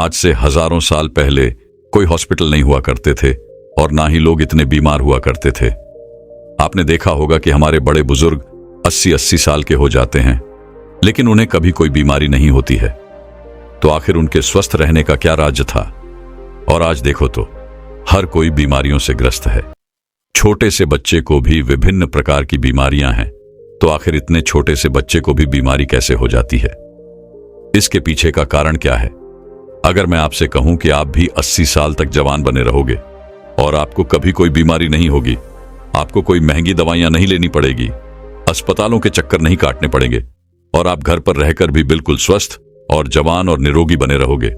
आज से हजारों साल पहले कोई हॉस्पिटल नहीं हुआ करते थे और ना ही लोग इतने बीमार हुआ करते थे। आपने देखा होगा कि हमारे बड़े बुजुर्ग 80-80 साल के हो जाते हैं, लेकिन उन्हें कभी कोई बीमारी नहीं होती है। तो आखिर उनके स्वस्थ रहने का क्या राज था? और आज देखो तो हर कोई बीमारियों से ग्रस्त है। छोटे से बच्चे को भी विभिन्न प्रकार की बीमारियां हैं, तो आखिर इतने छोटे से बच्चे को भी बीमारी कैसे हो जाती है? इसके पीछे का कारण क्या है? अगर मैं आपसे कहूं कि आप भी 80 साल तक जवान बने रहोगे और आपको कभी कोई बीमारी नहीं होगी, आपको कोई महंगी दवाइयां नहीं लेनी पड़ेगी, अस्पतालों के चक्कर नहीं काटने पड़ेंगे और आप घर पर रहकर भी बिल्कुल स्वस्थ और जवान और निरोगी बने रहोगे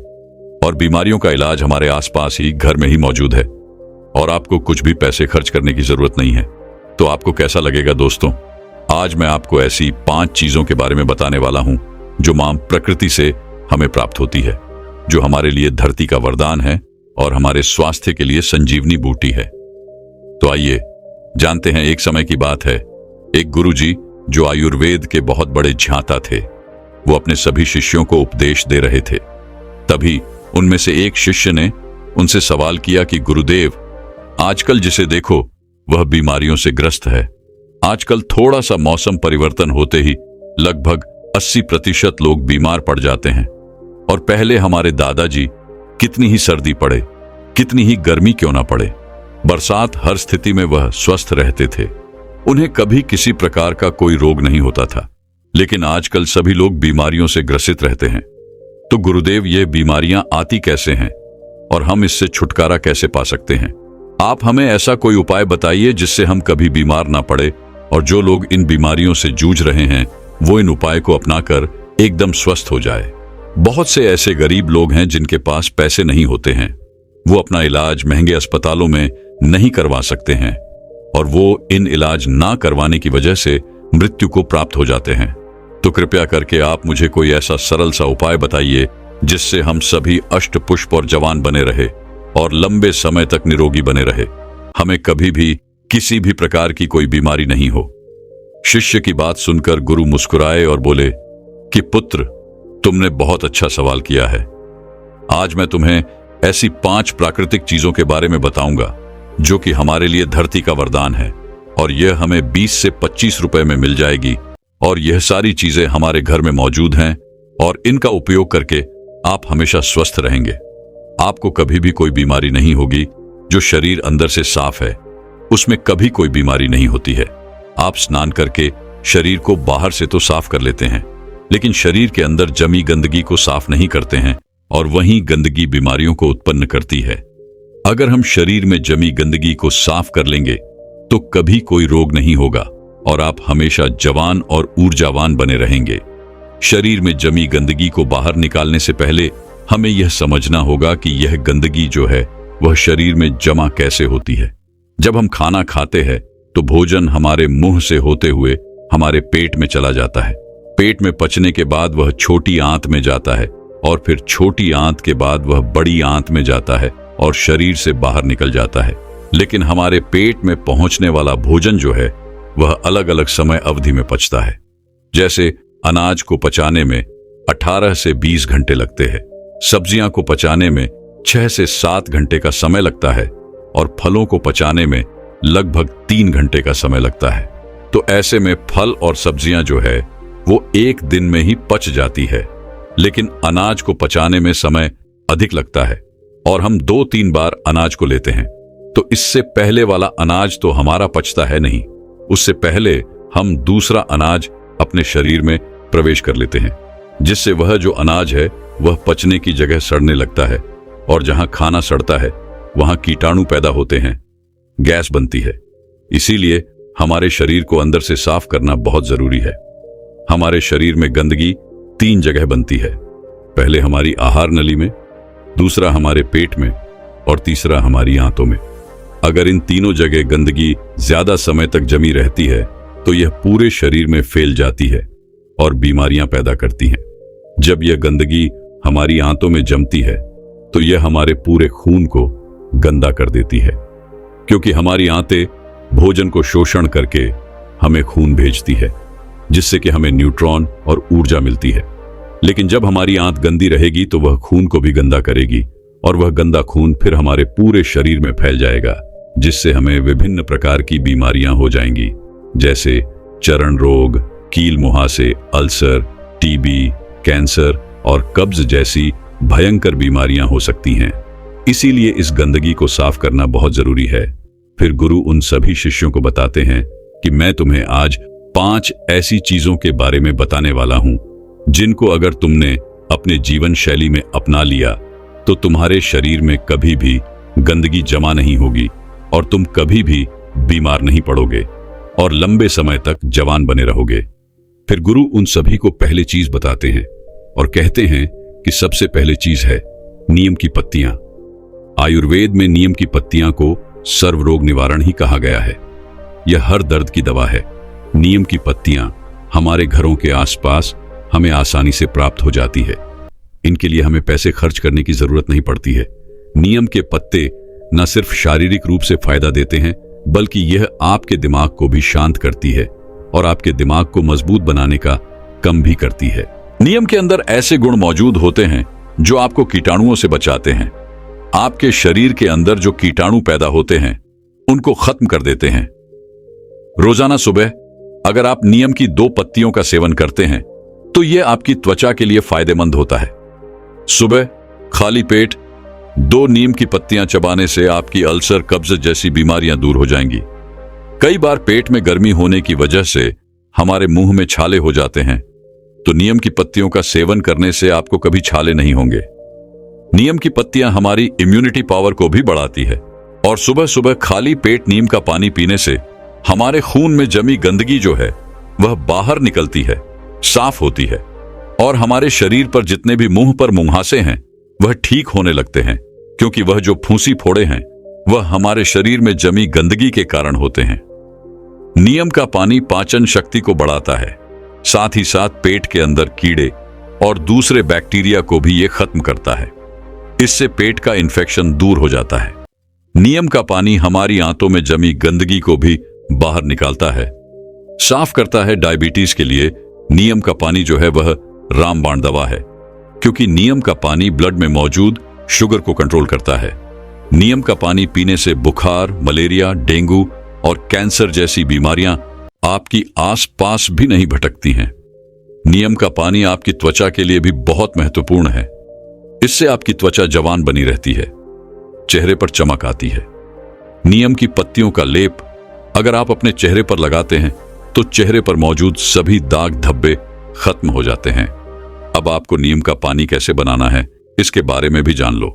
और बीमारियों का इलाज हमारे आसपास ही घर में ही मौजूद है और आपको कुछ भी पैसे खर्च करने की जरूरत नहीं है, तो आपको कैसा लगेगा दोस्तों? आज मैं आपको ऐसी 5 चीजों के बारे में बताने वाला हूं जो मां प्रकृति से हमें प्राप्त होती है, जो हमारे लिए धरती का वरदान है और हमारे स्वास्थ्य के लिए संजीवनी बूटी है। तो आइए जानते हैं। एक समय की बात है, एक गुरुजी जो आयुर्वेद के बहुत बड़े झांता थे, वो अपने सभी शिष्यों को उपदेश दे रहे थे। तभी उनमें से एक शिष्य ने उनसे सवाल किया कि गुरुदेव, आजकल जिसे देखो वह बीमारियों से ग्रस्त है। आजकल थोड़ा सा मौसम परिवर्तन होते ही लगभग 80% लोग बीमार पड़ जाते हैं और पहले हमारे दादाजी कितनी ही सर्दी पड़े, कितनी ही गर्मी क्यों ना पड़े, बरसात, हर स्थिति में वह स्वस्थ रहते थे। उन्हें कभी किसी प्रकार का कोई रोग नहीं होता था। लेकिन आजकल सभी लोग बीमारियों से ग्रसित रहते हैं। तो गुरुदेव, ये बीमारियां आती कैसे हैं और हम इससे छुटकारा कैसे पा सकते हैं? आप हमें ऐसा कोई उपाय बताइए जिससे हम कभी बीमार ना पड़े और जो लोग इन बीमारियों से जूझ रहे हैं वो इन उपाय को अपनाकर एकदम स्वस्थ हो जाए। बहुत से ऐसे गरीब लोग हैं जिनके पास पैसे नहीं होते हैं, वो अपना इलाज महंगे अस्पतालों में नहीं करवा सकते हैं और वो इन इलाज ना करवाने की वजह से मृत्यु को प्राप्त हो जाते हैं। तो कृपया करके आप मुझे कोई ऐसा सरल सा उपाय बताइए जिससे हम सभी अष्ट पुष्प और जवान बने रहे और लंबे समय तक निरोगी बने रहे, हमें कभी भी किसी भी प्रकार की कोई बीमारी नहीं हो। शिष्य की बात सुनकर गुरु मुस्कुराए और बोले कि पुत्र, तुमने बहुत अच्छा सवाल किया है। आज मैं तुम्हें ऐसी 5 प्राकृतिक चीजों के बारे में बताऊंगा जो कि हमारे लिए धरती का वरदान है और यह हमें 20 से 25 रुपए में मिल जाएगी और यह सारी चीजें हमारे घर में मौजूद हैं और इनका उपयोग करके आप हमेशा स्वस्थ रहेंगे। आपको कभी भी कोई बीमारी नहीं होगी। जो शरीर अंदर से साफ है उसमें कभी कोई बीमारी नहीं होती है। आप स्नान करके शरीर को बाहर से तो साफ कर लेते हैं, लेकिन शरीर के अंदर जमी गंदगी को साफ नहीं करते हैं और वही गंदगी बीमारियों को उत्पन्न करती है। अगर हम शरीर में जमी गंदगी को साफ कर लेंगे तो कभी कोई रोग नहीं होगा और आप हमेशा जवान और ऊर्जावान बने रहेंगे। शरीर में जमी गंदगी को बाहर निकालने से पहले हमें यह समझना होगा कि यह गंदगी जो है वह शरीर में जमा कैसे होती है। जब हम खाना खाते हैं तो भोजन हमारे मुंह से होते हुए हमारे पेट में चला जाता है। पेट में पचने के बाद वह छोटी आंत में जाता है और फिर छोटी आंत के बाद वह बड़ी आंत में जाता है और शरीर से बाहर निकल जाता है। लेकिन हमारे पेट में पहुंचने वाला भोजन जो है वह अलग अलग समय अवधि में पचता है। जैसे अनाज को पचाने में 18 से 20 घंटे लगते हैं, सब्जियां को पचाने में 6 से 7 घंटे का समय लगता है और फलों को पचाने में लगभग 3 घंटे का समय लगता है। तो ऐसे में फल और सब्जियां जो है वो एक दिन में ही पच जाती है, लेकिन अनाज को पचाने में समय अधिक लगता है और हम 2-3 बार अनाज को लेते हैं। तो इससे पहले वाला अनाज तो हमारा पचता है नहीं, उससे पहले हम दूसरा अनाज अपने शरीर में प्रवेश कर लेते हैं, जिससे वह जो अनाज है वह पचने की जगह सड़ने लगता है और जहां खाना सड़ता है वहां कीटाणु पैदा होते हैं, गैस बनती है। इसीलिए हमारे शरीर को अंदर से साफ करना बहुत जरूरी है। हमारे शरीर में गंदगी 3 जगह बनती है, पहले हमारी आहार नली में, दूसरा हमारे पेट में और तीसरा हमारी आंतों में। अगर इन तीनों जगह गंदगी ज्यादा समय तक जमी रहती है तो यह पूरे शरीर में फैल जाती है और बीमारियां पैदा करती हैं। जब यह गंदगी हमारी आंतों में जमती है तो यह हमारे पूरे खून को गंदा कर देती है, क्योंकि हमारी आंतें भोजन को शोषण करके हमें खून भेजती है, जिससे कि हमें न्यूट्रॉन और ऊर्जा मिलती है। लेकिन जब हमारी आंत गंदी रहेगी तो वह खून को भी गंदा करेगी और वह गंदा खून फिर हमारे पूरे शरीर में फैल जाएगा, जिससे हमें विभिन्न प्रकार की बीमारियां हो जाएंगी, जैसे चरण रोग, कील मुहासे, अल्सर, टीबी, कैंसर और कब्ज जैसी भयंकर बीमारियां हो सकती हैं। इसीलिए इस गंदगी को साफ करना बहुत जरूरी है। फिर गुरु उन सभी शिष्यों को बताते हैं कि मैं तुम्हें आज 5 ऐसी चीजों के बारे में बताने वाला हूं जिनको अगर तुमने अपने जीवन शैली में अपना लिया तो तुम्हारे शरीर में कभी भी गंदगी जमा नहीं होगी और तुम कभी भी बीमार नहीं पड़ोगे और लंबे समय तक जवान बने रहोगे। फिर गुरु उन सभी को पहली चीज बताते हैं और कहते हैं कि सबसे पहली चीज है नीम की पत्तियां। आयुर्वेद में नीम की पत्तियां को सर्वरोग निवारण ही कहा गया है। यह हर दर्द की दवा है। नीम की पत्तियां हमारे घरों के आसपास हमें आसानी से प्राप्त हो जाती है। इनके लिए हमें पैसे खर्च करने की जरूरत नहीं पड़ती है। नीम के पत्ते न सिर्फ शारीरिक रूप से फायदा देते हैं, बल्कि यह आपके दिमाग को भी शांत करती है और आपके दिमाग को मजबूत बनाने का काम भी करती है। नीम के अंदर ऐसे गुण मौजूद होते हैं जो आपको कीटाणुओं से बचाते हैं। आपके शरीर के अंदर जो कीटाणु पैदा होते हैं उनको खत्म कर देते हैं। रोजाना सुबह अगर आप नीम की 2 पत्तियों का सेवन करते हैं तो यह आपकी त्वचा के लिए फायदेमंद होता है। सुबह खाली पेट 2 नीम की पत्तियां चबाने से आपकी अल्सर, कब्ज जैसी बीमारियां दूर हो जाएंगी। कई बार पेट में गर्मी होने की वजह से हमारे मुंह में छाले हो जाते हैं, तो नीम की पत्तियों का सेवन करने से आपको कभी छाले नहीं होंगे। नीम की पत्तियां हमारी इम्यूनिटी पावर को भी बढ़ाती है और सुबह सुबह खाली पेट नीम का पानी पीने से हमारे खून में जमी गंदगी जो है वह बाहर निकलती है, साफ होती है और हमारे शरीर पर जितने भी मुंह पर मुंहासे हैं वह ठीक होने लगते हैं, क्योंकि वह जो फूंसी फोड़े हैं वह हमारे शरीर में जमी गंदगी के कारण होते हैं। नीम का पानी पाचन शक्ति को बढ़ाता है, साथ ही साथ पेट के अंदर कीड़े और दूसरे बैक्टीरिया को भी यह खत्म करता है। इससे पेट का इन्फेक्शन दूर हो जाता है। नीम का पानी हमारी आंतों में जमी गंदगी को भी बाहर निकालता है, साफ करता है। डायबिटीज के लिए नीम का पानी जो है वह रामबाण दवा है, क्योंकि नीम का पानी ब्लड में मौजूद शुगर को कंट्रोल करता है। नीम का पानी पीने से बुखार, मलेरिया, डेंगू और कैंसर जैसी बीमारियां आपकी आसपास भी नहीं भटकती हैं। नीम का पानी आपकी त्वचा के लिए भी बहुत महत्वपूर्ण है। इससे आपकी त्वचा जवान बनी रहती है, चेहरे पर चमक आती है। नीम की पत्तियों का लेप अगर आप अपने चेहरे पर लगाते हैं तो चेहरे पर मौजूद सभी दाग धब्बे खत्म हो जाते हैं। अब आपको नीम का पानी कैसे बनाना है इसके बारे में भी जान लो।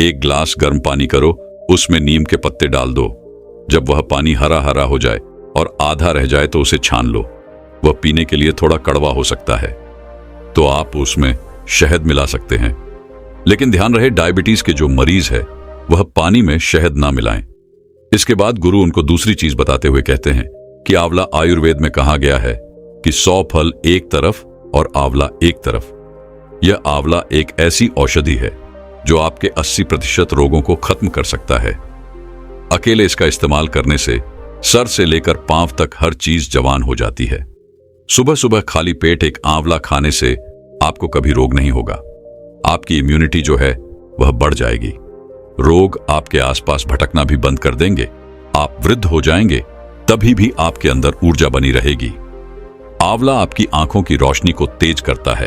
1 गिलास गर्म पानी करो, उसमें नीम के पत्ते डाल दो। जब वह पानी हरा हरा हो जाए और आधा रह जाए तो उसे छान लो। वह पीने के लिए थोड़ा कड़वा हो सकता है, तो आप उसमें शहद मिला सकते हैं। लेकिन ध्यान रहे, डायबिटीज के जो मरीज है वह पानी में शहद ना मिलाएं। इसके बाद गुरु उनको दूसरी चीज बताते हुए कहते हैं कि आंवला आयुर्वेद में कहा गया है कि 100 फल एक तरफ और आंवला एक तरफ। यह आंवला एक ऐसी औषधि है जो आपके 80% रोगों को खत्म कर सकता है। अकेले इसका इस्तेमाल करने से सर से लेकर पांव तक हर चीज जवान हो जाती है। सुबह सुबह खाली पेट एक आंवला खाने से आपको कभी रोग नहीं होगा। आपकी इम्यूनिटी जो है वह बढ़ जाएगी। रोग आपके आसपास भटकना भी बंद कर देंगे। आप वृद्ध हो जाएंगे, तभी भी आपके अंदर ऊर्जा बनी रहेगी। आंवला आपकी आंखों की रोशनी को तेज करता है।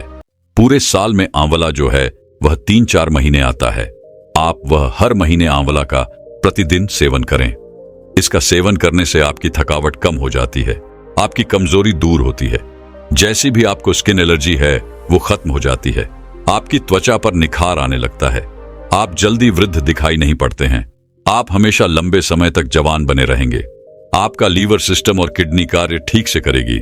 पूरे साल में आंवला जो है वह 3-4 महीने आता है। आप वह हर महीने आंवला का प्रतिदिन सेवन करें। इसका सेवन करने से आपकी थकावट कम हो जाती है, आपकी कमजोरी दूर होती है। जैसी भी आपको स्किन एलर्जी है वो खत्म हो जाती है। आपकी त्वचा पर निखार आने लगता है। आप जल्दी वृद्ध दिखाई नहीं पड़ते हैं। आप हमेशा लंबे समय तक जवान बने रहेंगे। आपका लीवर सिस्टम और किडनी कार्य ठीक से करेगी।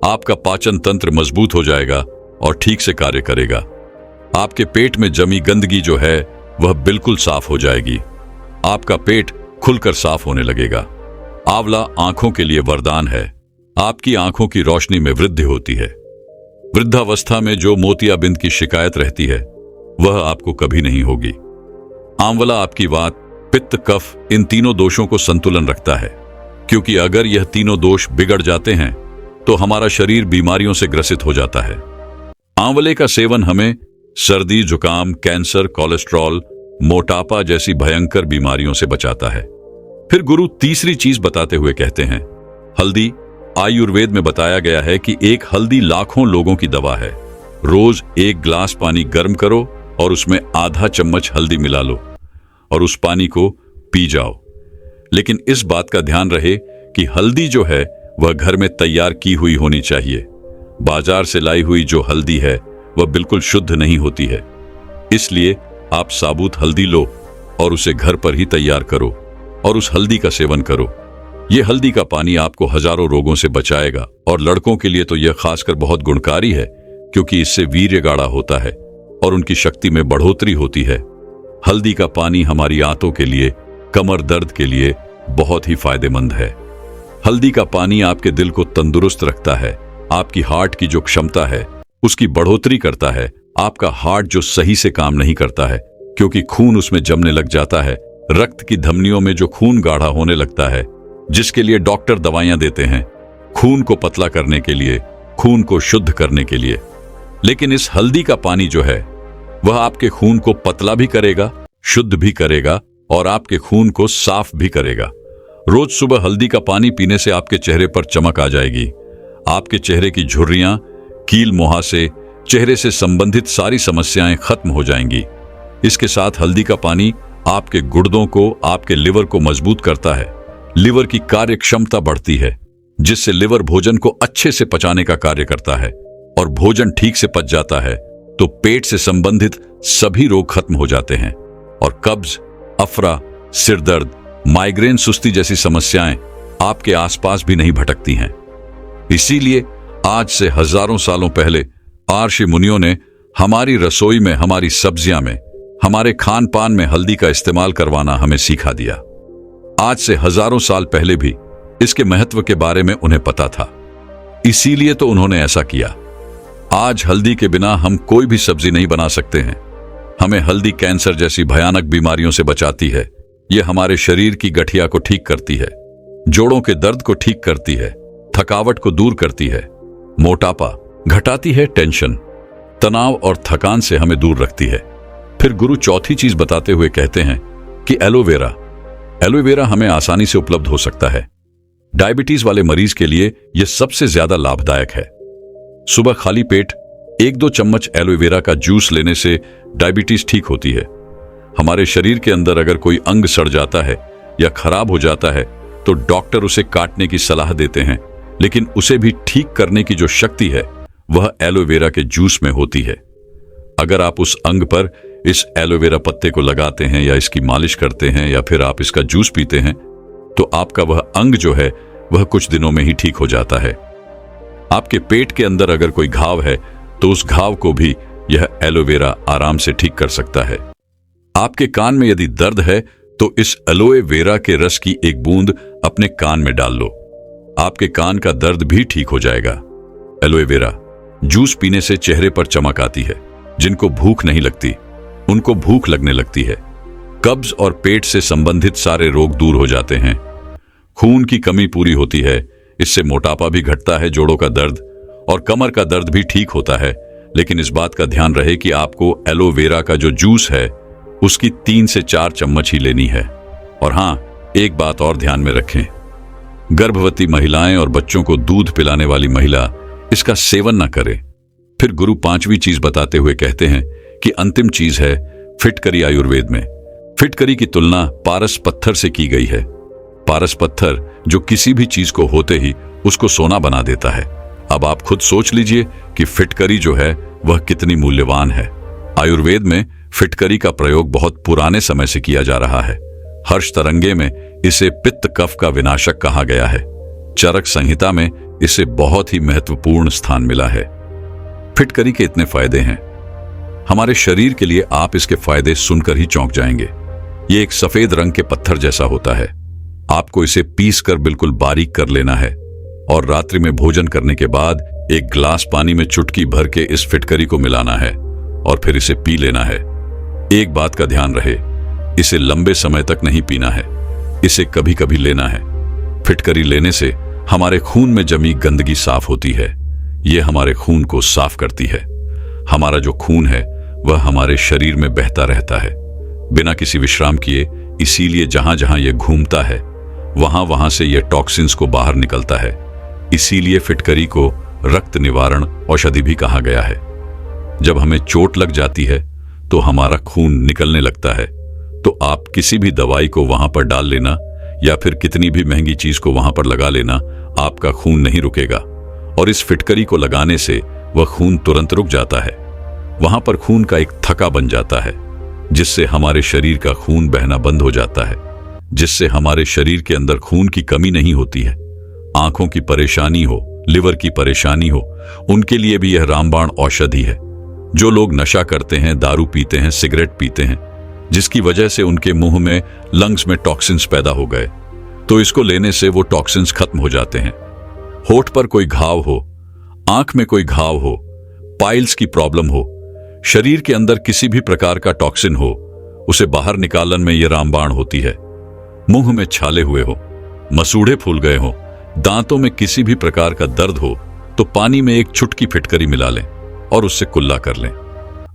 आपका पाचन तंत्र मजबूत हो जाएगा और ठीक से कार्य करेगा। आपके पेट में जमी गंदगी जो है वह बिल्कुल साफ हो जाएगी। आपका पेट खुलकर साफ होने लगेगा। आंवला आंखों के लिए वरदान है। आपकी आंखों की रोशनी में वृद्धि होती है। वृद्धावस्था में जो मोतियाबिंद की शिकायत रहती है वह आपको कभी नहीं होगी। आंवला आपकी वात, पित्त, कफ इन तीनों दोषों को संतुलन रखता है, क्योंकि अगर यह तीनों दोष बिगड़ जाते हैं तो हमारा शरीर बीमारियों से ग्रसित हो जाता है। आंवले का सेवन हमें सर्दी, जुकाम, कैंसर, कोलेस्ट्रॉल, मोटापा जैसी भयंकर बीमारियों से बचाता है। फिर गुरु तीसरी चीज बताते हुए कहते हैं, हल्दी। आयुर्वेद में बताया गया है कि एक हल्दी लाखों लोगों की दवा है। रोज 1 गिलास पानी गर्म करो और उसमें आधा चम्मच हल्दी मिला लो और उस पानी को पी जाओ। लेकिन इस बात का ध्यान रहे कि हल्दी जो है वह घर में तैयार की हुई होनी चाहिए। बाजार से लाई हुई जो हल्दी है वह बिल्कुल शुद्ध नहीं होती है। इसलिए आप साबुत हल्दी लो और उसे घर पर ही तैयार करो और उस हल्दी का सेवन करो। यह हल्दी का पानी आपको हजारों रोगों से बचाएगा और लड़कों के लिए तो यह खासकर बहुत गुणकारी है, क्योंकि इससे वीर्य गाढ़ा होता है और उनकी शक्ति में बढ़ोतरी होती है। हल्दी का पानी हमारी आंतों के लिए, कमर दर्द के लिए बहुत ही फायदेमंद है। हल्दी का पानी आपके दिल को तंदुरुस्त रखता है, आपकी हार्ट की जो क्षमता है उसकी बढ़ोतरी करता है। आपका हार्ट जो सही से काम नहीं करता है क्योंकि खून उसमें जमने लग जाता है, रक्त की धमनियों में जो खून गाढ़ा होने लगता है, जिसके लिए डॉक्टर दवाइयां देते हैं, खून को पतला करने के लिए, खून को शुद्ध करने के लिए। लेकिन इस हल्दी का पानी जो है वह आपके खून को पतला भी करेगा, शुद्ध भी करेगा और आपके खून को साफ भी करेगा। रोज सुबह हल्दी का पानी पीने से आपके चेहरे पर चमक आ जाएगी। आपके चेहरे की झुर्रियां, कील मुहासे, चेहरे से संबंधित सारी समस्याएं खत्म हो जाएंगी। इसके साथ हल्दी का पानी आपके गुर्दों को, आपके लिवर को मजबूत करता है। लिवर की कार्य क्षमता बढ़ती है, जिससे लिवर भोजन को अच्छे से पचाने का कार्य करता है और भोजन ठीक से पच जाता है तो पेट से संबंधित सभी रोग खत्म हो जाते हैं और कब्ज, अफरा, सिर दर्द, माइग्रेन, सुस्ती जैसी समस्याएं आपके आसपास भी नहीं भटकती हैं। इसीलिए आज से हजारों सालों पहले ऋषि मुनियों ने हमारी रसोई में, हमारी सब्जियां में, हमारे खान पान में हल्दी का इस्तेमाल करवाना हमें सिखा दिया। आज से हजारों साल पहले भी इसके महत्व के बारे में उन्हें पता था, इसीलिए तो उन्होंने ऐसा किया। आज हल्दी के बिना हम कोई भी सब्जी नहीं बना सकते हैं। हमें हल्दी कैंसर जैसी भयानक बीमारियों से बचाती है। यह हमारे शरीर की गठिया को ठीक करती है, जोड़ों के दर्द को ठीक करती है, थकावट को दूर करती है, मोटापा घटाती है, टेंशन, तनाव और थकान से हमें दूर रखती है। फिर गुरु चौथी चीज बताते हुए कहते हैं कि एलोवेरा। एलोवेरा हमें आसानी से उपलब्ध हो सकता है। डायबिटीज वाले मरीज के लिए यह सबसे ज्यादा लाभदायक है। सुबह खाली पेट 1-2 चम्मच एलोवेरा का जूस लेने से डायबिटीज ठीक होती है। हमारे शरीर के अंदर अगर कोई अंग सड़ जाता है या खराब हो जाता है तो डॉक्टर उसे काटने की सलाह देते हैं, लेकिन उसे भी ठीक करने की जो शक्ति है वह एलोवेरा के जूस में होती है। अगर आप उस अंग पर इस एलोवेरा पत्ते को लगाते हैं या इसकी मालिश करते हैं या फिर आप इसका जूस पीते हैं तो आपका वह अंग जो है वह कुछ दिनों में ही ठीक हो जाता है। आपके पेट के अंदर अगर कोई घाव है तो उस घाव को भी यह एलोवेरा आराम से ठीक कर सकता है। आपके कान में यदि दर्द है तो इस एलोए वेरा के रस की एक बूंद अपने कान में डाल लो, आपके कान का दर्द भी ठीक हो जाएगा। एलोए वेरा जूस पीने से चेहरे पर चमक आती है। जिनको भूख नहीं लगती उनको भूख लगने लगती है। कब्ज और पेट से संबंधित सारे रोग दूर हो जाते हैं। खून की कमी पूरी होती है। इससे मोटापा भी घटता है, जोड़ों का दर्द और कमर का दर्द भी ठीक होता है। लेकिन इस बात का ध्यान रहे कि आपको एलोवेरा का जो जूस है उसकी 3 से 4 चम्मच ही लेनी है। और हां, एक बात और ध्यान में रखें, गर्भवती महिलाएं और बच्चों को दूध पिलाने वाली महिला इसका सेवन न करे। फिर गुरु 5वीं चीज बताते हुए कहते हैं कि अंतिम चीज है फिटकरी। आयुर्वेद में फिटकरी की तुलना पारस पत्थर से की गई है। पारस पत्थर जो किसी भी चीज को होते ही उसको सोना बना देता है। अब आप खुद सोच लीजिए कि फिटकरी जो है वह कितनी मूल्यवान है। आयुर्वेद में फिटकरी का प्रयोग बहुत पुराने समय से किया जा रहा है। हर्ष तरंगे में इसे पित्त कफ का विनाशक कहा गया है। चरक संहिता में इसे बहुत ही महत्वपूर्ण स्थान मिला है। फिटकरी के इतने फायदे हैं हमारे शरीर के लिए, आप इसके फायदे सुनकर ही चौंक जाएंगे। ये एक सफेद रंग के पत्थर जैसा होता है। आपको इसे पीस कर बिल्कुल बारीक कर लेना है और रात्रि में भोजन करने के बाद 1 गिलास पानी में चुटकी भर के इस फिटकरी को मिलाना है और फिर इसे पी लेना है। एक बात का ध्यान रहे, इसे लंबे समय तक नहीं पीना है, इसे कभी कभी लेना है। फिटकरी लेने से हमारे खून में जमी गंदगी साफ होती है। यह हमारे खून को साफ करती है। हमारा जो खून है वह हमारे शरीर में बहता रहता है बिना किसी विश्राम किए। इसीलिए जहां जहां यह घूमता है वहां वहां से यह टॉक्सिन्स को बाहर निकलता है। इसीलिए फिटकरी को रक्त निवारण औषधि भी कहा गया है। जब हमें चोट लग जाती है तो हमारा खून निकलने लगता है, तो आप किसी भी दवाई को वहां पर डाल लेना या फिर कितनी भी महंगी चीज को वहां पर लगा लेना, आपका खून नहीं रुकेगा। और इस फिटकरी को लगाने से वह खून तुरंत रुक जाता है। वहां पर खून का एक थक्का बन जाता है जिससे हमारे शरीर का खून बहना बंद हो जाता है, जिससे हमारे शरीर के अंदर खून की कमी नहीं होती है। आंखों की परेशानी हो, लिवर की परेशानी हो, उनके लिए भी यह रामबाण औषधि है। जो लोग नशा करते हैं, दारू पीते हैं, सिगरेट पीते हैं, जिसकी वजह से उनके मुंह में, लंग्स में टॉक्सिन्स पैदा हो गए, तो इसको लेने से वो टॉक्सिन्स खत्म हो जाते हैं। होठ पर कोई घाव हो, आंख में कोई घाव हो, पाइल्स की प्रॉब्लम हो, शरीर के अंदर किसी भी प्रकार का टॉक्सिन हो, उसे बाहर निकालन में यह रामबाण होती है। मुंह में छाले हुए हो, मसूड़े फूल गए हो, दांतों में किसी भी प्रकार का दर्द हो, तो पानी में एक चुटकी फिटकरी मिला लें और उससे कुल्ला कर लें।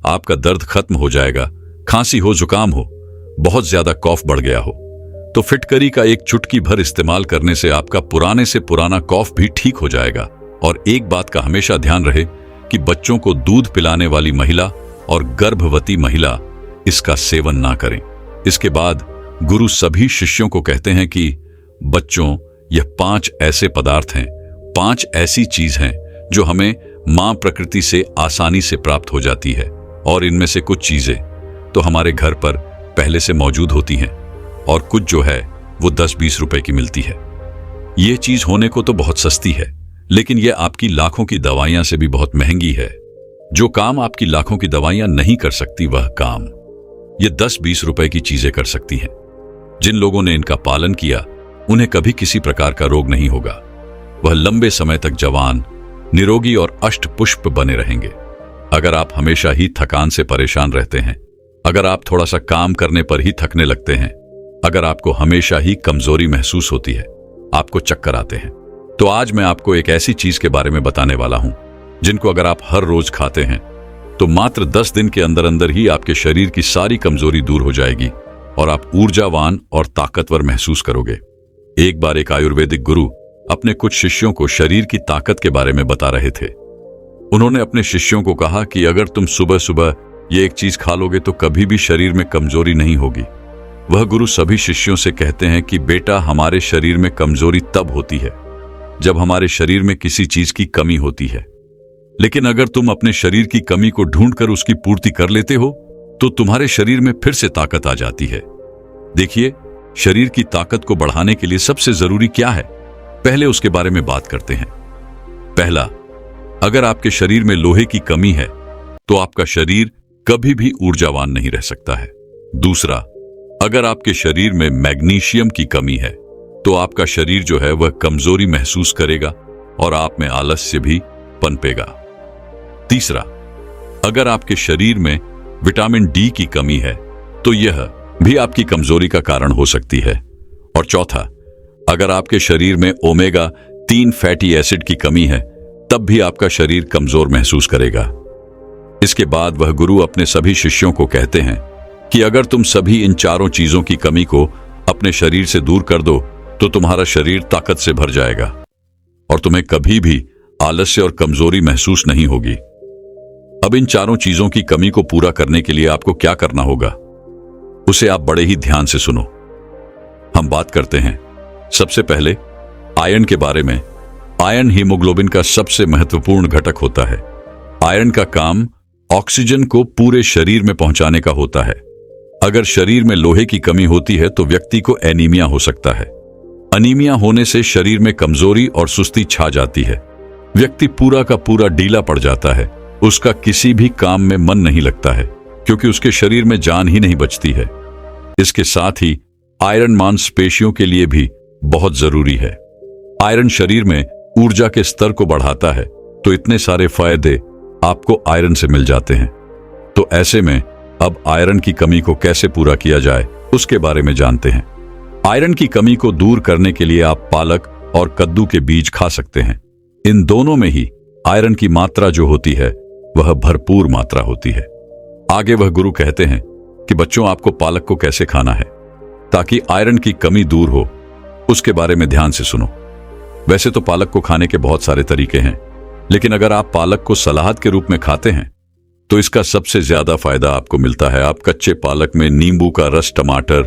आपका दर्द खत्म हो जाएगा। खांसी हो, जुकाम हो, बहुत ज्यादा कॉफ बढ़ गया हो, तो फिटकरी का एक चुटकी भर इस्तेमाल करने से आपका पुराने से पुराना कॉफ भी ठीक हो जाएगा। और एक बात का हमेशा ध्यान रहे कि बच्चों को दूध पिलाने वाली महिला और गर्भवती महिला इसका सेवन ना करें। इसके बाद गुरु सभी शिष्यों को कहते हैं कि बच्चों, यह 5 ऐसे पदार्थ हैं, 5 ऐसी चीज हैं जो हमें मां प्रकृति से आसानी से प्राप्त हो जाती है। और इनमें से कुछ चीजें तो हमारे घर पर पहले से मौजूद होती हैं और कुछ जो है वो 10-20 रुपए की मिलती है। ये चीज होने को तो बहुत सस्ती है, लेकिन यह आपकी लाखों की दवाइयां से भी बहुत महंगी है। जो काम आपकी लाखों की दवाइयां नहीं कर सकती, वह काम ये 10-20 रुपए की चीजें कर सकती हैं। जिन लोगों ने इनका पालन किया उन्हें कभी किसी प्रकार का रोग नहीं होगा। वह लंबे समय तक जवान, निरोगी और अष्टपुष्प बने रहेंगे। अगर आप हमेशा ही थकान से परेशान रहते हैं, अगर आप थोड़ा सा काम करने पर ही थकने लगते हैं, अगर आपको हमेशा ही कमजोरी महसूस होती है, आपको चक्कर आते हैं, तो आज मैं आपको एक ऐसी चीज के बारे में बताने वाला हूं जिनको अगर आप हर रोज खाते हैं तो मात्र 10 दिन के अंदर अंदर ही आपके शरीर की सारी कमजोरी दूर हो जाएगी और आप ऊर्जावान और ताकतवर महसूस करोगे। एक बार एक आयुर्वेदिक गुरु अपने कुछ शिष्यों को शरीर की ताकत के बारे में बता रहे थे। उन्होंने अपने शिष्यों को कहा कि अगर तुम सुबह सुबह ये एक चीज खा लोगे तो कभी भी शरीर में कमजोरी नहीं होगी। वह गुरु सभी शिष्यों से कहते हैं कि बेटा, हमारे शरीर में कमजोरी तब होती है जब हमारे शरीर में किसी चीज की कमी होती है, लेकिन अगर तुम अपने शरीर की कमी को ढूंढकर उसकी पूर्ति कर लेते हो तो तुम्हारे शरीर में फिर से ताकत आ जाती है। देखिए, शरीर की ताकत को बढ़ाने के लिए सबसे जरूरी क्या है, पहले उसके बारे में बात करते हैं। पहला, अगर आपके शरीर में लोहे की कमी है तो आपका शरीर कभी भी ऊर्जावान नहीं रह सकता है। दूसरा, अगर आपके शरीर में मैग्नीशियम की कमी है तो आपका शरीर जो है वह कमजोरी महसूस करेगा और आप में आलस्य भी पनपेगा। तीसरा, अगर आपके शरीर में विटामिन डी की कमी है तो यह भी आपकी कमजोरी का कारण हो सकती है। और चौथा, अगर आपके शरीर में ओमेगा 3 फैटी एसिड की कमी है तब भी आपका शरीर कमजोर महसूस करेगा। इसके बाद वह गुरु अपने सभी शिष्यों को कहते हैं कि अगर तुम सभी इन चारों चीजों की कमी को अपने शरीर से दूर कर दो तो तुम्हारा शरीर ताकत से भर जाएगा और तुम्हें कभी भी आलस्य और कमजोरी महसूस नहीं होगी। अब इन चारों चीजों की कमी को पूरा करने के लिए आपको क्या करना होगा, उसे आप बड़े ही ध्यान से सुनो। हम बात करते हैं सबसे पहले आयरन के बारे में। आयरन हीमोग्लोबिन का सबसे महत्वपूर्ण घटक होता है। आयरन का काम ऑक्सीजन को पूरे शरीर में पहुंचाने का होता है। अगर शरीर में लोहे की कमी होती है तो व्यक्ति को एनीमिया हो सकता है। अनीमिया होने से शरीर में कमजोरी और सुस्ती छा जाती है। व्यक्ति पूरा का पूरा ढीला पड़ जाता है। उसका किसी भी काम में मन नहीं लगता है क्योंकि उसके शरीर में जान ही नहीं बचती है। इसके साथ ही आयरन मांसपेशियों के लिए भी बहुत जरूरी है। आयरन शरीर में ऊर्जा के स्तर को बढ़ाता है, तो इतने सारे फायदे आपको आयरन से मिल जाते हैं। तो ऐसे में अब आयरन की कमी को कैसे पूरा किया जाए उसके बारे में जानते हैं। आयरन की कमी को दूर करने के लिए आप पालक और कद्दू के बीज खा सकते हैं। इन दोनों में ही आयरन की मात्रा जो होती है वह भरपूर मात्रा होती है। आगे वह गुरु कहते हैं कि बच्चों, आपको पालक को कैसे खाना है ताकि आयरन की कमी दूर हो, उसके बारे में ध्यान से सुनो। वैसे तो पालक को खाने के बहुत सारे तरीके हैं, लेकिन अगर आप पालक को सलाद के रूप में खाते हैं तो इसका सबसे ज्यादा फायदा आपको मिलता है। आप कच्चे पालक में नींबू का रस, टमाटर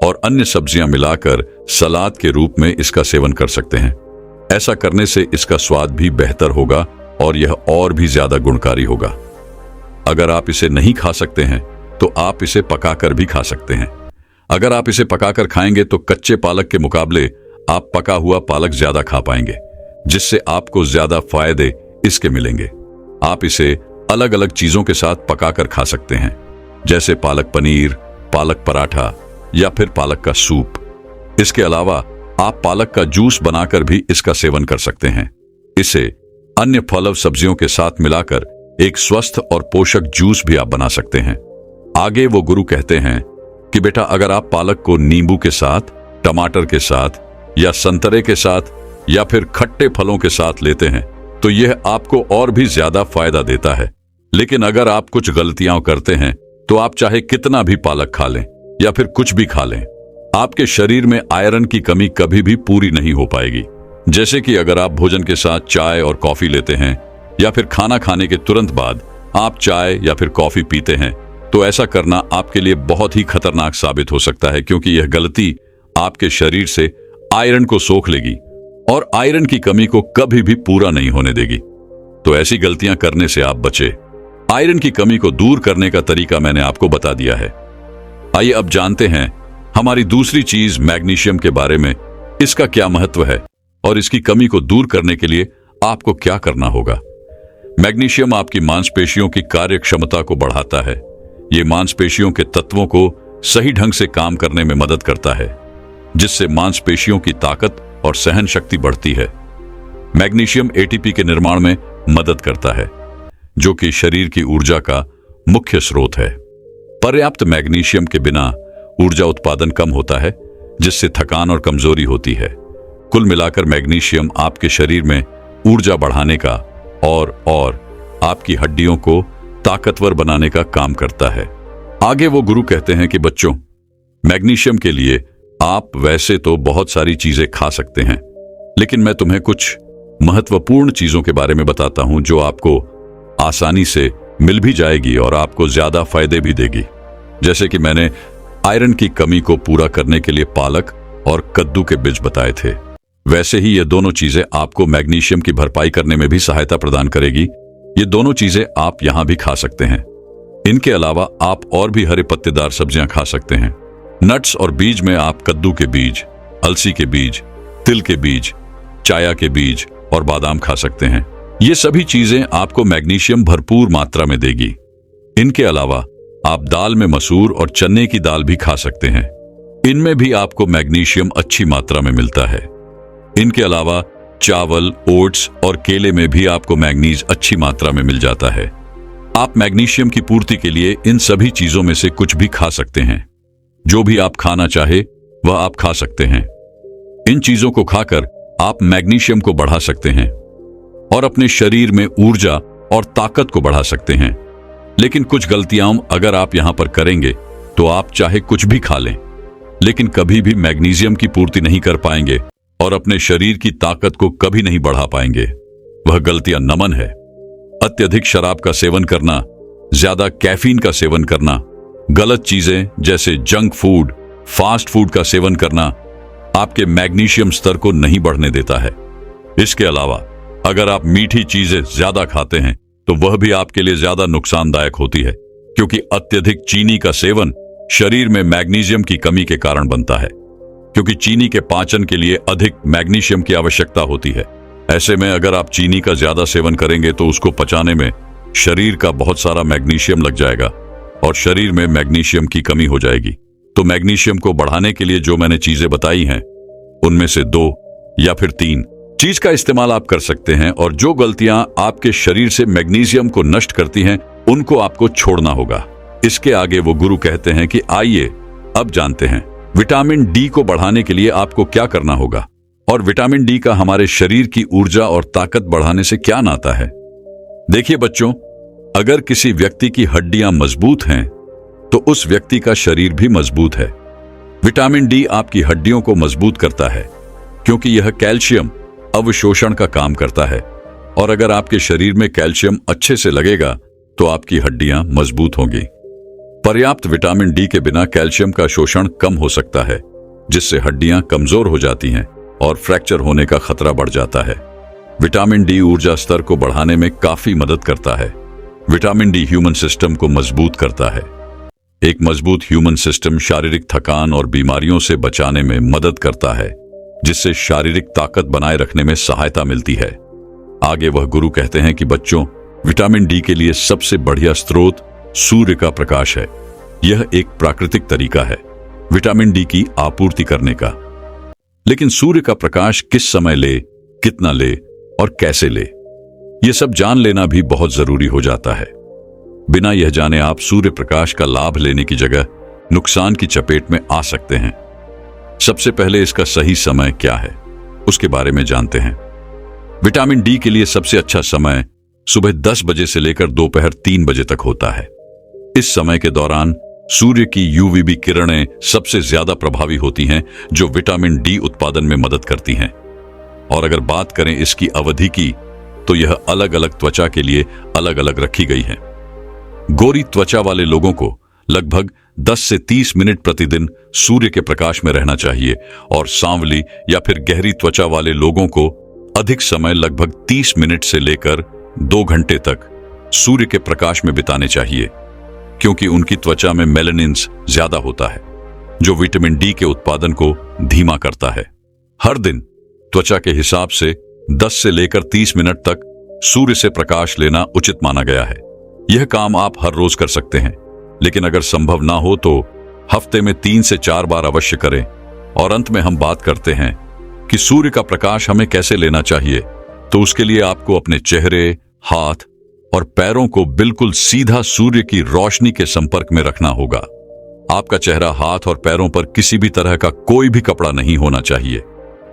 और अन्य सब्जियां मिलाकर सलाद के रूप में इसका सेवन कर सकते हैं। ऐसा करने से इसका स्वाद भी बेहतर होगा और यह और भी ज्यादा गुणकारी होगा। अगर आप इसे नहीं खा सकते हैं तो आप इसे पकाकर भी खा सकते हैं। अगर आप इसे पकाकर खाएंगे तो कच्चे पालक के मुकाबले आप पका हुआ पालक ज्यादा खा पाएंगे, जिससे आपको ज्यादा फायदे इसके मिलेंगे। आप इसे अलग अलग चीजों के साथ पकाकर खा सकते हैं, जैसे पालक पनीर, पालक पराठा या फिर पालक का सूप। इसके अलावा आप पालक का जूस बनाकर भी इसका सेवन कर सकते हैं। इसे अन्य फल और सब्जियों के साथ मिलाकर एक स्वस्थ और पोषक जूस भी आप बना सकते हैं। आगे वो गुरु कहते हैं कि बेटा, अगर आप पालक को नींबू के साथ, टमाटर के साथ या संतरे के साथ या फिर खट्टे फलों के साथ लेते हैं तो यह आपको और भी ज्यादा फायदा देता है। लेकिन अगर आप कुछ गलतियां करते हैं तो आप चाहे कितना भी पालक खा लें या फिर कुछ भी खा लें, आपके शरीर में आयरन की कमी कभी भी पूरी नहीं हो पाएगी। जैसे कि अगर आप भोजन के साथ चाय और कॉफी लेते हैं या फिर खाना खाने के तुरंत बाद आप चाय या फिर कॉफी पीते हैं, तो ऐसा करना आपके लिए बहुत ही खतरनाक साबित हो सकता है, क्योंकि यह गलती आपके शरीर से आयरन को सोख लेगी और आयरन की कमी को कभी भी पूरा नहीं होने देगी। तो ऐसी गलतियां करने से आप बचे। आयरन की कमी को दूर करने का तरीका मैंने आपको बता दिया है। आइए अब जानते हैं हमारी दूसरी चीज मैग्नीशियम के बारे में। इसका क्या महत्व है और इसकी कमी को दूर करने के लिए आपको क्या करना होगा। मैग्नीशियम आपकी मांसपेशियों की कार्य क्षमता को बढ़ाता है। ये मांसपेशियों के तत्वों को सही ढंग से काम करने में मदद करता है, जिससे मांसपेशियों की ताकत और सहन शक्ति बढ़ती है। मैग्नीशियम एटीपी के निर्माण में मदद करता है, जो कि शरीर की ऊर्जा का मुख्य स्रोत है। पर्याप्त मैग्नीशियम के बिना ऊर्जा उत्पादन कम होता है, जिससे थकान और कमजोरी होती है। कुल मिलाकर मैग्नीशियम आपके शरीर में ऊर्जा बढ़ाने का और आपकी हड्डियों को ताकतवर बनाने का काम करता है। आगे वो गुरु कहते हैं कि बच्चों, मैग्नीशियम के लिए आप वैसे तो बहुत सारी चीजें खा सकते हैं, लेकिन मैं तुम्हें कुछ महत्वपूर्ण चीजों के बारे में बताता हूं जो आपको आसानी से मिल भी जाएगी और आपको ज्यादा फायदे भी देगी। जैसे कि मैंने आयरन की कमी को पूरा करने के लिए पालक और कद्दू के बीज बताए थे, वैसे ही ये दोनों चीजें आपको मैग्नीशियम की भरपाई करने में भी सहायता प्रदान करेगी। ये दोनों चीजें आप यहां भी खा सकते हैं। इनके अलावा आप और भी हरे पत्तेदार सब्जियां खा सकते हैं। नट्स और बीज में आप कद्दू के बीज, अलसी के बीज, तिल के बीज, चाया के बीज और बादाम खा सकते हैं। ये सभी चीजें आपको मैग्नीशियम भरपूर मात्रा में देगी। इनके अलावा आप दाल में मसूर और चने की दाल भी खा सकते हैं। इनमें भी आपको मैग्नीशियम अच्छी मात्रा में मिलता है। इनके अलावा चावल, ओट्स और केले में भी आपको मैग्नीज अच्छी मात्रा में मिल जाता है। आप मैग्नीशियम की पूर्ति के लिए इन सभी चीजों में से कुछ भी खा सकते हैं। जो भी आप खाना चाहे वह आप खा सकते हैं। इन चीजों को खाकर आप मैग्नीशियम को बढ़ा सकते हैं और अपने शरीर में ऊर्जा और ताकत को बढ़ा सकते हैं। लेकिन कुछ गलतियां अगर आप यहां पर करेंगे तो आप चाहे कुछ भी खा लें, लेकिन कभी भी मैग्नीशियम की पूर्ति नहीं कर पाएंगे और अपने शरीर की ताकत को कभी नहीं बढ़ा पाएंगे। वह गलतियां नमन है। अत्यधिक शराब का सेवन करना, ज्यादा कैफीन का सेवन करना, गलत चीजें जैसे जंक फूड, फास्ट फूड का सेवन करना आपके मैग्नीशियम स्तर को नहीं बढ़ने देता है। इसके अलावा अगर आप मीठी चीजें ज्यादा खाते हैं तो वह भी आपके लिए ज्यादा नुकसानदायक होती है, क्योंकि अत्यधिक चीनी का सेवन शरीर में मैग्नीशियम की कमी के कारण बनता है, क्योंकि चीनी के पाचन के लिए अधिक मैग्नीशियम की आवश्यकता होती है। ऐसे में अगर आप चीनी का ज्यादा सेवन करेंगे तो उसको पचाने में शरीर का बहुत सारा मैग्नीशियम लग जाएगा और शरीर में मैग्नीशियम की कमी हो जाएगी। तो मैग्नीशियम को बढ़ाने के लिए जो मैंने चीजें बताई हैं, उनमें से 2 या फिर 3 चीज का इस्तेमाल आप कर सकते हैं, और जो गलतियां आपके शरीर से मैग्नीशियम को नष्ट करती हैं उनको आपको छोड़ना होगा। इसके आगे वो गुरु कहते हैं कि आइए अब जानते हैं विटामिन डी को बढ़ाने के लिए आपको क्या करना होगा और विटामिन डी का हमारे शरीर की ऊर्जा और ताकत बढ़ाने से क्या नाता है। देखिए बच्चों, अगर किसी व्यक्ति की हड्डियां मजबूत हैं तो उस व्यक्ति का शरीर भी मजबूत है। विटामिन डी आपकी हड्डियों को मजबूत करता है क्योंकि यह कैल्शियम अवशोषण का काम करता है, और अगर आपके शरीर में कैल्शियम अच्छे से लगेगा तो आपकी हड्डियां मजबूत होंगी। पर्याप्त विटामिन डी के बिना कैल्शियम का शोषण कम हो सकता है, जिससे हड्डियां कमजोर हो जाती हैं और फ्रैक्चर होने का खतरा बढ़ जाता है। विटामिन डी ऊर्जा स्तर को बढ़ाने में काफी मदद करता है। विटामिन डी ह्यूमन सिस्टम को मजबूत करता है। एक मजबूत ह्यूमन सिस्टम शारीरिक थकान और बीमारियों से बचाने में मदद करता है, जिससे शारीरिक ताकत बनाए रखने में सहायता मिलती है। आगे वह गुरु कहते हैं कि बच्चों, विटामिन डी के लिए सबसे बढ़िया स्रोत सूर्य का प्रकाश है। यह एक प्राकृतिक तरीका है विटामिन डी की आपूर्ति करने का। लेकिन सूर्य का प्रकाश किस समय ले, कितना ले और कैसे ले, यह सब जान लेना भी बहुत जरूरी हो जाता है। बिना यह जाने आप सूर्य प्रकाश का लाभ लेने की जगह नुकसान की चपेट में आ सकते हैं। सबसे पहले इसका सही समय क्या है, उसके बारे में जानते हैं। विटामिन डी के लिए सबसे अच्छा समय सुबह 10 बजे से लेकर दोपहर 3 बजे तक होता है। इस समय के दौरान सूर्य की यूवीबी किरणें सबसे ज्यादा प्रभावी होती हैं, जो विटामिन डी उत्पादन में मदद करती हैं। और अगर बात करें इसकी अवधि की, तो यह अलग अलग त्वचा के लिए अलग अलग रखी गई है। गोरी त्वचा वाले लोगों को लगभग 10 से 30 मिनट प्रतिदिन सूर्य के प्रकाश में रहना चाहिए, और सांवली या फिर गहरी त्वचा वाले लोगों को अधिक समय लगभग 30 मिनट से लेकर 2 घंटे तक सूर्य के प्रकाश में बिताने चाहिए, क्योंकि उनकी त्वचा में मेलानिन्स ज्यादा होता है, जो विटामिन डी के उत्पादन को धीमा करता है। हर दिन त्वचा के हिसाब से 10 से लेकर 30 मिनट तक सूर्य से प्रकाश लेना उचित माना गया है। यह काम आप हर रोज कर सकते हैं, लेकिन अगर संभव ना हो तो हफ्ते में 3 से 4 बार अवश्य करें। और अंत में हम बात करते हैं कि सूर्य का प्रकाश हमें कैसे लेना चाहिए। तो उसके लिए आपको अपने चेहरे, हाथ और पैरों को बिल्कुल सीधा सूर्य की रोशनी के संपर्क में रखना होगा। आपका चेहरा, हाथ और पैरों पर किसी भी तरह का कोई भी कपड़ा नहीं होना चाहिए।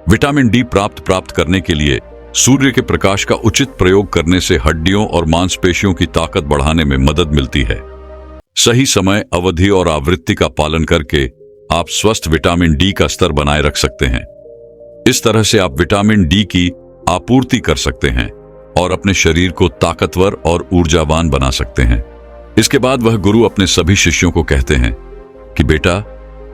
विटामिन डी प्राप्त करने के लिए सूर्य के प्रकाश का उचित प्रयोग करने से हड्डियों और मांसपेशियों की ताकत बढ़ाने में मदद मिलती है। सही समय, अवधि और आवृत्ति का पालन करके आप स्वस्थ विटामिन डी का स्तर बनाए रख सकते हैं। इस तरह से आप विटामिन डी की आपूर्ति कर सकते हैं और अपने शरीर को ताकतवर और ऊर्जावान बना सकते हैं। इसके बाद वह गुरु अपने सभी शिष्यों को कहते हैं कि बेटा,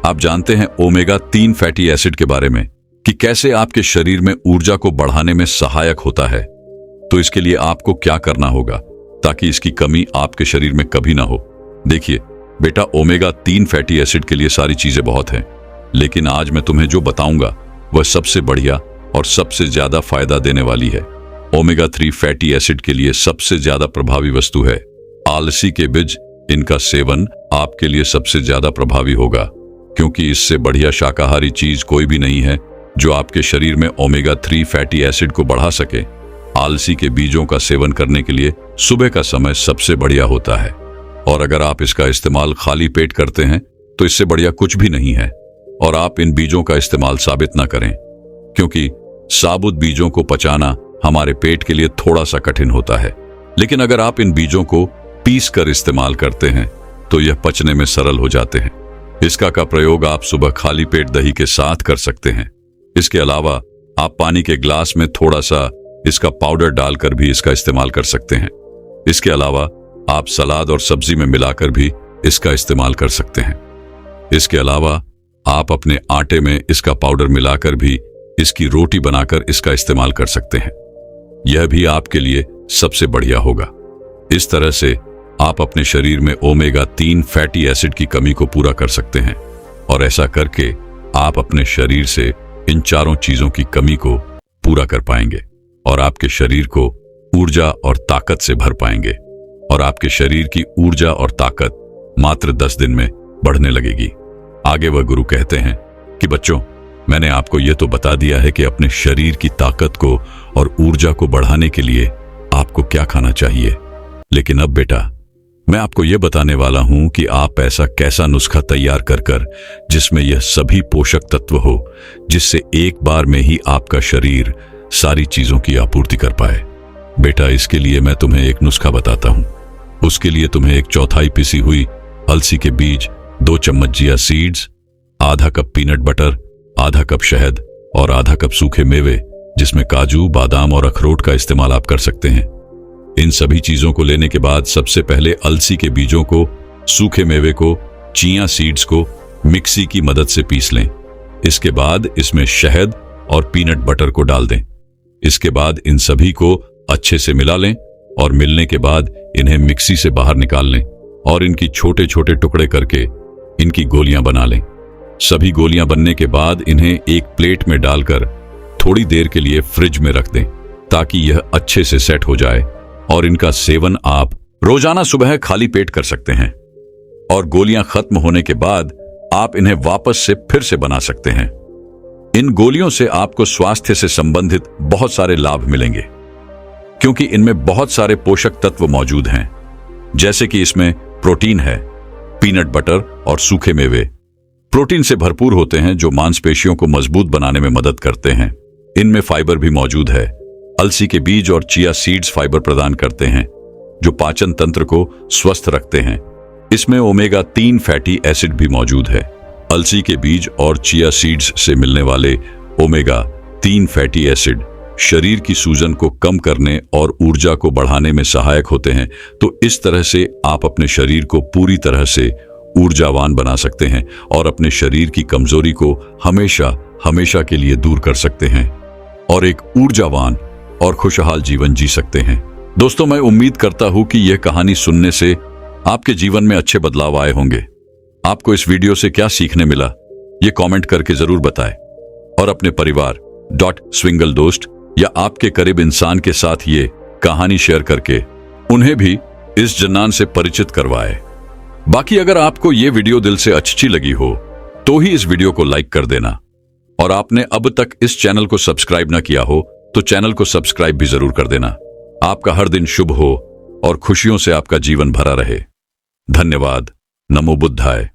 आप जानते हैं ओमेगा 3 फैटी एसिड के बारे में, कि कैसे आपके शरीर में ऊर्जा को बढ़ाने में सहायक होता है। तो इसके लिए आपको क्या करना होगा ताकि इसकी कमी आपके शरीर में कभी ना हो। देखिए बेटा, ओमेगा 3 फैटी एसिड के लिए सारी चीजें बहुत हैं, लेकिन आज मैं तुम्हें जो बताऊंगा वह सबसे बढ़िया और सबसे ज्यादा फायदा देने वाली है। ओमेगा 3 फैटी एसिड के लिए सबसे ज्यादा प्रभावी वस्तु है आलसी के बीज। इनका सेवन आपके लिए सबसे ज्यादा प्रभावी होगा, क्योंकि इससे बढ़िया शाकाहारी चीज कोई भी नहीं है जो आपके शरीर में ओमेगा 3 फैटी एसिड को बढ़ा सके। आलसी के बीजों का सेवन करने के लिए सुबह का समय सबसे बढ़िया होता है, और अगर आप इसका इस्तेमाल खाली पेट करते हैं तो इससे बढ़िया कुछ भी नहीं है। और आप इन बीजों का इस्तेमाल साबित ना करें, क्योंकि साबुत बीजों को पचाना हमारे पेट के लिए थोड़ा सा कठिन होता है। लेकिन अगर आप इन बीजों को पीस कर इस्तेमाल करते हैं तो यह पचने में सरल हो जाते हैं। इसका का प्रयोग आप सुबह खाली पेट दही के साथ कर सकते हैं। इसके अलावा आप पानी के ग्लास में थोड़ा सा इसका पाउडर डालकर भी इसका इस्तेमाल कर सकते हैं। इसके अलावा आप सलाद और सब्जी में मिलाकर भी इसका इस्तेमाल कर सकते हैं। इसके अलावा आप अपने आटे में इसका पाउडर मिलाकर भी इसकी रोटी बनाकर इसका इस्तेमाल कर सकते हैं। यह भी आपके लिए सबसे बढ़िया होगा। इस तरह से आप अपने शरीर में ओमेगा 3 फैटी एसिड की कमी को पूरा कर सकते हैं, और ऐसा करके आप अपने शरीर से इन चारों चीजों की कमी को पूरा कर पाएंगे, और आपके शरीर को ऊर्जा और ताकत से भर पाएंगे, और आपके शरीर की ऊर्जा और ताकत मात्र 10 दिन में बढ़ने लगेगी। आगे वह गुरु कहते हैं कि बच्चों, मैंने आपको यह तो बता दिया है कि अपने शरीर की ताकत को और ऊर्जा को बढ़ाने के लिए आपको क्या खाना चाहिए, लेकिन अब बेटा, मैं आपको यह बताने वाला हूं कि आप ऐसा कैसा नुस्खा तैयार कर जिसमें यह सभी पोषक तत्व हो, जिससे एक बार में ही आपका शरीर सारी चीजों की आपूर्ति कर पाए। बेटा, इसके लिए मैं तुम्हें एक नुस्खा बताता हूं। उसके लिए तुम्हें 1/4 पिसी हुई अलसी के बीज, 2 चम्मच चिया सीड्स, आधा कप पीनट बटर, आधा कप शहद और आधा कप सूखे मेवे जिसमें काजू, बादाम और अखरोट का इस्तेमाल आप कर सकते हैं। इन सभी चीजों को लेने के बाद सबसे पहले अलसी के बीजों को, सूखे मेवे को, चिया सीड्स को मिक्सी की मदद से पीस लें। इसके बाद इसमें शहद और पीनट बटर को डाल दें। इसके बाद इन सभी को अच्छे से मिला लें और मिलने के बाद इन्हें मिक्सी से बाहर निकाल लें और इनकी छोटे छोटे टुकड़े करके इनकी गोलियां बना लें। सभी गोलियां बनने के बाद इन्हें एक प्लेट में डालकर थोड़ी देर के लिए फ्रिज में रख दें ताकि यह अच्छे से सेट हो जाए और इनका सेवन आप रोजाना सुबह खाली पेट कर सकते हैं। और गोलियां खत्म होने के बाद आप इन्हें वापस से फिर से बना सकते हैं। इन गोलियों से आपको स्वास्थ्य से संबंधित बहुत सारे लाभ मिलेंगे क्योंकि इनमें बहुत सारे पोषक तत्व मौजूद हैं, जैसे कि इसमें प्रोटीन है। पीनट बटर और सूखे मेवे प्रोटीन से भरपूर होते हैं जो मांसपेशियों को मजबूत बनाने में मदद करते हैं। इनमें फाइबर भी मौजूद है। अलसी के बीज और चिया सीड्स फाइबर प्रदान करते हैं जो पाचन तंत्र को स्वस्थ रखते हैं। इसमें ओमेगा 3 फैटी एसिड भी मौजूद है। अलसी के बीज और चिया सीड्स से मिलने वाले ओमेगा 3 फैटी एसिड शरीर की सूजन को कम करने और ऊर्जा को बढ़ाने में सहायक होते हैं। तो इस तरह से आप अपने शरीर को पूरी तरह से ऊर्जावान बना सकते हैं और अपने शरीर की कमजोरी को हमेशा हमेशा के लिए दूर कर सकते हैं और एक ऊर्जावान और खुशहाल जीवन जी सकते हैं। दोस्तों, मैं उम्मीद करता हूं कि यह कहानी सुनने से आपके जीवन में अच्छे बदलाव आए होंगे। आपको इस वीडियो से क्या सीखने मिला, ये कमेंट करके जरूर बताएं और अपने परिवार स्विंगल दोस्त या आपके करीब इंसान के साथ ये कहानी शेयर करके उन्हें भी इस जन्नान से परिचित करवाएं। बाकी अगर आपको ये वीडियो दिल से अच्छी लगी हो तो ही इस वीडियो को लाइक कर देना और आपने अब तक इस चैनल को सब्सक्राइब ना किया हो तो चैनल को सब्सक्राइब भी जरूर कर देना। आपका हर दिन शुभ हो और खुशियों से आपका जीवन भरा रहे। धन्यवाद। नमो बुद्धाय।